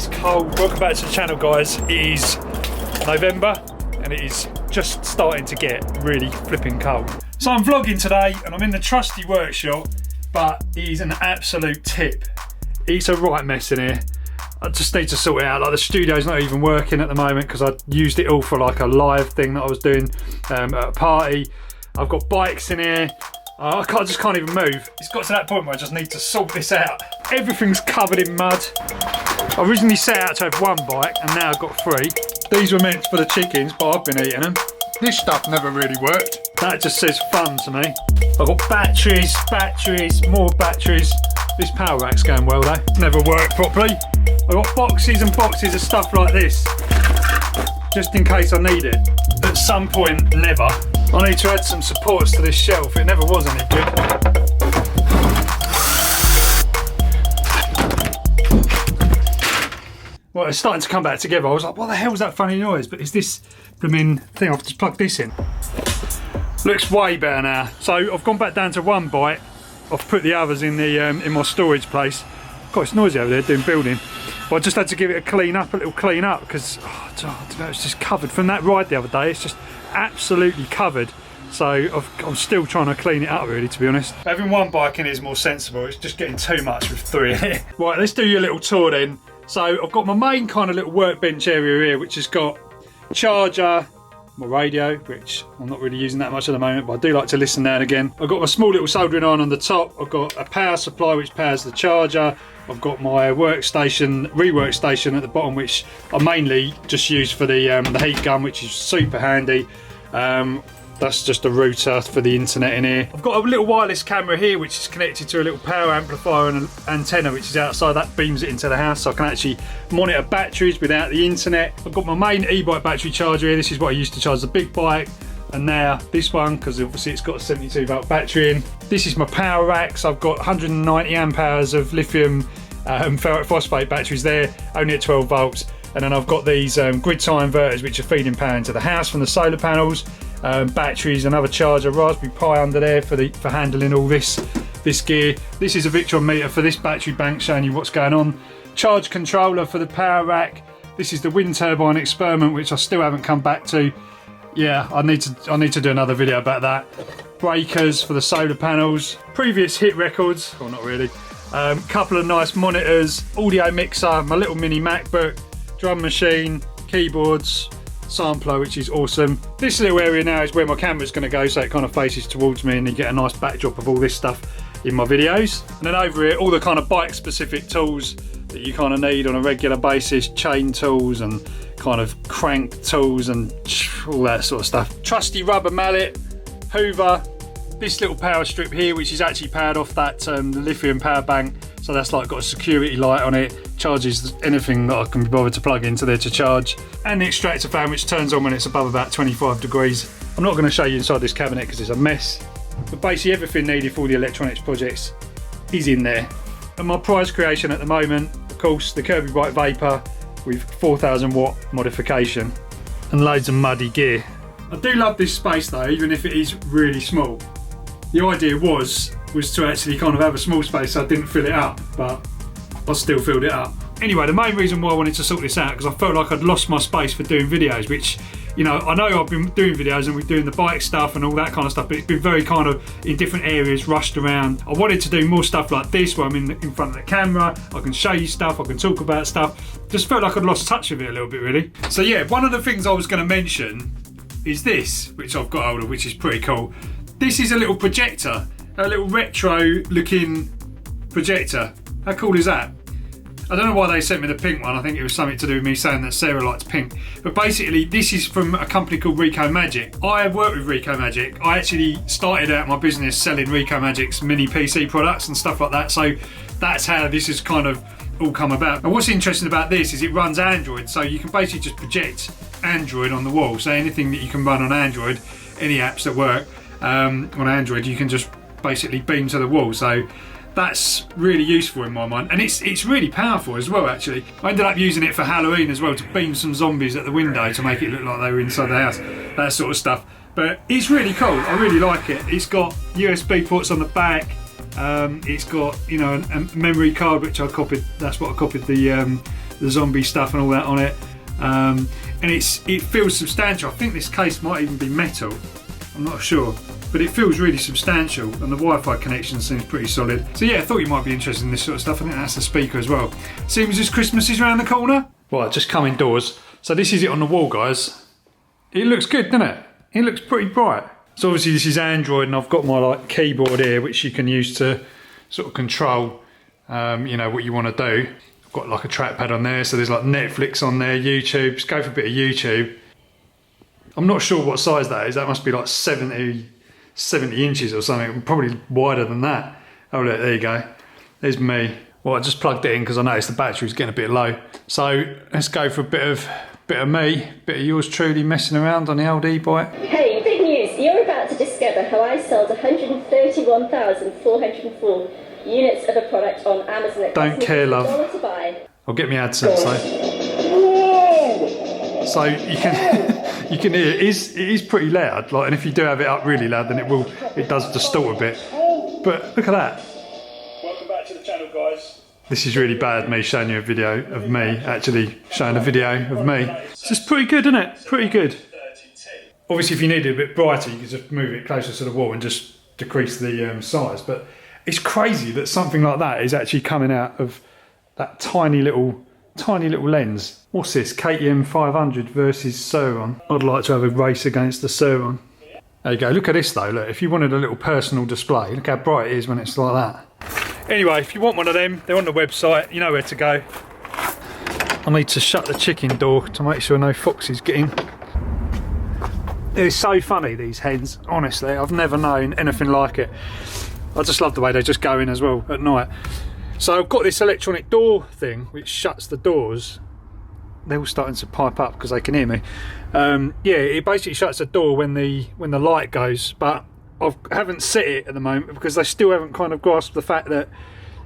it's cold. Welcome back to the channel, guys. It is November and it is just starting to get really flipping cold. So I'm vlogging today and I'm in the trusty workshop, but it is an absolute tip. It's a right mess in here. I just need to sort it out. Like, the studio's not even working at the moment because I used it all for like a live thing that I was doing at a party. I've got bikes in here. I just can't even move. It's got to that point where I just need to sort this out. Everything's covered in mud. I originally set out to have one bike and now I've got three. These were meant for the chickens, but I've been eating them. This stuff never really worked. That just says fun to me. I've got batteries, more batteries. This power rack's going well though. Never worked properly. I've got boxes and boxes of stuff like this, just in case I need it. At some point, never. I need to add some supports to this shelf. It never was any good. Well, it's starting to come back together. I was like, what the hell's that funny noise? But it's this blooming thing. I've just plugged this in. Looks way better now. So I've gone back down to one bike. I've put the others in the in my storage place. God, it's noisy over there doing building. But I just had to give it a little clean up because I don't know, it's just covered. From that ride the other day, it's just absolutely covered. So I'm still trying to clean it up, really, to be honest. Having one bike in is more sensible. It's just getting too much with three in it. Right, let's do your little tour then. So I've got my main kind of little workbench area here, which has got charger, my radio, which I'm not really using that much at the moment, but I do like to listen now and again. I've got my small little soldering iron on the top. I've got a power supply which powers the charger. I've got my workstation, rework station at the bottom, which I mainly just use for the heat gun, which is super handy. That's just a router for the internet in here. I've got a little wireless camera here which is connected to a little power amplifier and an antenna which is outside. That beams it into the house, so I can actually monitor batteries without the internet. I've got my main e-bike battery charger here. This is what I used to charge the big bike, and now this one, because obviously it's got a 72 volt battery in. This is my power rack, so I've got 190 amp hours of lithium ferric phosphate batteries there, only at 12 volts. And then I've got these grid tie inverters which are feeding power into the house from the solar panels. Batteries, another charger, Raspberry Pi under there for handling all this gear. This is a Victron meter for this battery bank, showing you what's going on. Charge controller for the power rack. This is the wind turbine experiment, which I still haven't come back to. Yeah, I need to do another video about that. Breakers for the solar panels. Previous hit records, well, not really. Couple of nice monitors, audio mixer, my little mini MacBook, drum machine, keyboards, sampler, which is awesome. This little area now is where my camera's going to go, so it kind of faces towards me and you get a nice backdrop of all this stuff in my videos. And then over here, all the kind of bike specific tools that you kind of need on a regular basis, chain tools and kind of crank tools and all that sort of stuff. Trusty rubber mallet, hoover, this little power strip here which is actually powered off that the lithium power bank, so that's like got a security light on it, charges anything that I can be bothered to plug into there to charge, and the extractor fan which turns on when it's above about 25 degrees. I'm not going to show you inside this cabinet because it's a mess, but basically everything needed for all the electronics projects is in there. And my prize creation at the moment, of course, the Kirby Bike Vapor with 4,000 watt modification and loads of muddy gear. I do love this space though, even if it is really small. The idea was to actually kind of have a small space so I didn't fill it up, but I still filled it up. Anyway, the main reason why I wanted to sort this out because I felt like I'd lost my space for doing videos, which, you know I've been doing videos and we're doing the bike stuff and all that kind of stuff, but it's been very kind of in different areas, rushed around. I wanted to do more stuff like this where I'm in front of the camera, I can show you stuff, I can talk about stuff. Just felt like I'd lost touch with it a little bit, really. So yeah, one of the things I was going to mention is this, which I've got hold of, which is pretty cool. This is a little projector, a little retro looking projector. How cool is that? I don't know why they sent me the pink one. I think it was something to do with me saying that Sarah likes pink. But basically, this is from a company called Rico Magic. I have worked with Rico Magic. I actually started out my business selling Rico Magic's mini PC products and stuff like that. So that's how this has kind of all come about. And what's interesting about this is it runs Android. So you can basically just project Android on the wall. So anything that you can run on Android, any apps that work on Android, you can just basically beam to the wall. So that's really useful in my mind, and it's really powerful as well. Actually, I ended up using it for Halloween as well, to beam some zombies at the window to make it look like they were inside the house, that sort of stuff. But it's really cool, I really like it. It's got USB ports on the back, it's got, you know, a memory card which I copied. That's what I copied the the zombie stuff and all that on it. And it feels substantial. I think this case might even be metal, I'm not sure, but it feels really substantial, and the Wi-Fi connection seems pretty solid. So yeah, I thought you might be interested in this sort of stuff. I think that's the speaker as well. Seems as Christmas is around the corner. Right, just come indoors. So this is it on the wall, guys. It looks good, doesn't it? It looks pretty bright. So obviously this is Android, and I've got my like keyboard here, which you can use to sort of control, you know, what you want to do. I've got like a trackpad on there, so there's like Netflix on there, YouTube. Just go for a bit of YouTube. I'm not sure what size that is. That must be like 70 inches or something, probably wider than that. Oh look, there you go. There's me. Well, I just plugged it in because I noticed the battery was getting a bit low. So let's go for a bit of me, bit of yours truly messing around on the old e-bike. Hey, big news! You're about to discover how I sold 131,404 units of a product on Amazon. Don't care, love. To buy. I'll get my AdSense though. So you can hear it is pretty loud. Like, and if you do have it up really loud, then it does distort a bit. But look at that. Welcome back to the channel, guys. This is really bad, me showing you a video of me actually showing a video of me. It's just pretty good, isn't it? Pretty good. Obviously, if you need it a bit brighter, you can just move it closer to the wall and just decrease the size. But it's crazy that something like that is actually coming out of that tiny little lens. What's this? KTM 500 versus Sauron. I'd like to have a race against the Sauron. There you go. Look at this though. Look, if you wanted a little personal display, look how bright it is when it's like that. Anyway, if you want one of them, they're on the website. You know where to go. I need to shut the chicken door to make sure no foxes get in. They're so funny, these hens. Honestly, I've never known anything like it. I just love the way they just go in as well at night. So I've got this electronic door thing which shuts the doors. They're all starting to pipe up because they can hear me. Yeah, it basically shuts the door when the light goes, but I haven't set it at the moment because they still haven't kind of grasped the fact that,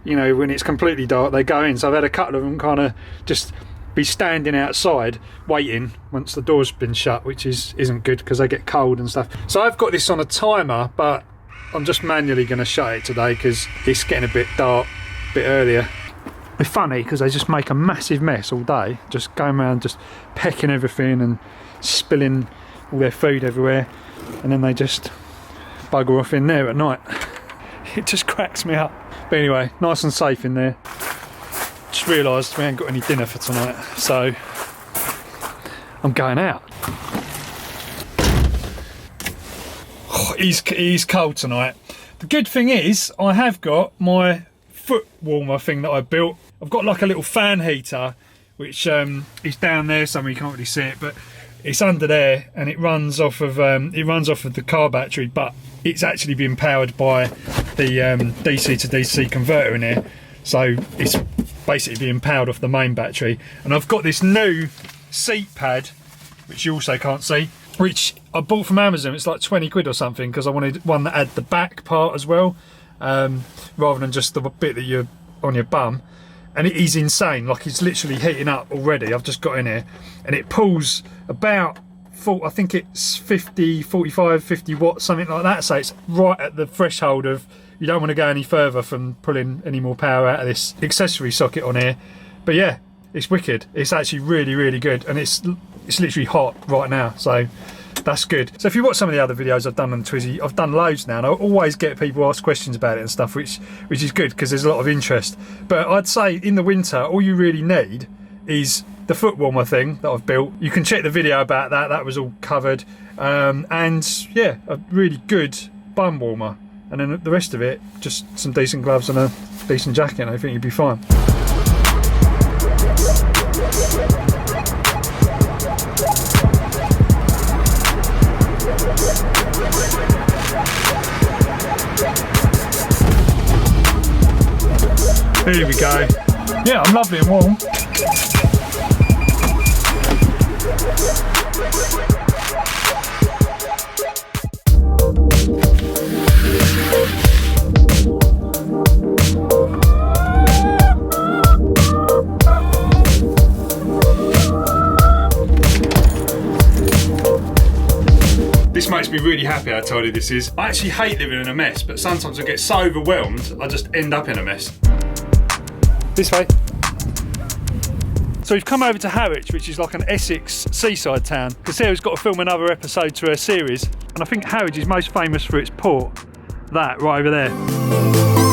you know, when it's completely dark they go in. So I've had a couple of them kind of just be standing outside waiting once the door's been shut, which isn't good because they get cold and stuff. So I've got this on a timer, but I'm just manually going to shut it today because it's getting a bit dark a bit earlier. It's funny because they just make a massive mess all day, just going around just pecking everything and spilling all their food everywhere, and then they just bugger off in there at night. It just cracks me up. But anyway, nice and safe in there. Just realised we ain't got any dinner for tonight, so I'm going out. Oh, it is cold tonight. The good thing is I have got my foot warmer thing that I built. I've got like a little fan heater which is down there somewhere, you can't really see it, but it's under there and it runs off of the car battery, but it's actually being powered by the DC to DC converter in here, so it's basically being powered off the main battery. And I've got this new seat pad which you also can't see, which I bought from Amazon. It's like 20 quid or something because I wanted one that had the back part as well, rather than just the bit that you're on your bum. And it is insane, like it's literally heating up already. I've just got in here and it pulls about I think it's 45, 50 watts, something like that. So it's right at the threshold of you don't want to go any further from pulling any more power out of this accessory socket on here. But yeah, it's wicked. It's actually really, really good, and it's literally hot right now, so that's good. So if you watch some of the other videos I've done on Twizy, I've done loads now, and I always get people ask questions about it and stuff, which is good because there's a lot of interest. But I'd say in the winter, all you really need is the foot warmer thing that I've built. You can check the video about that. That was all covered. And yeah, a really good bum warmer. And then the rest of it, just some decent gloves and a decent jacket, and I think you'd be fine. Here we go. Yeah, I'm lovely and warm. This makes me really happy how tidy this is. I actually hate living in a mess, but sometimes I get so overwhelmed I just end up in a mess. This way. It's So we've come over to Harwich, which is like an Essex seaside town, because Sarah's got to film another episode to her series, and I think Harwich is most famous for its port, that right over there.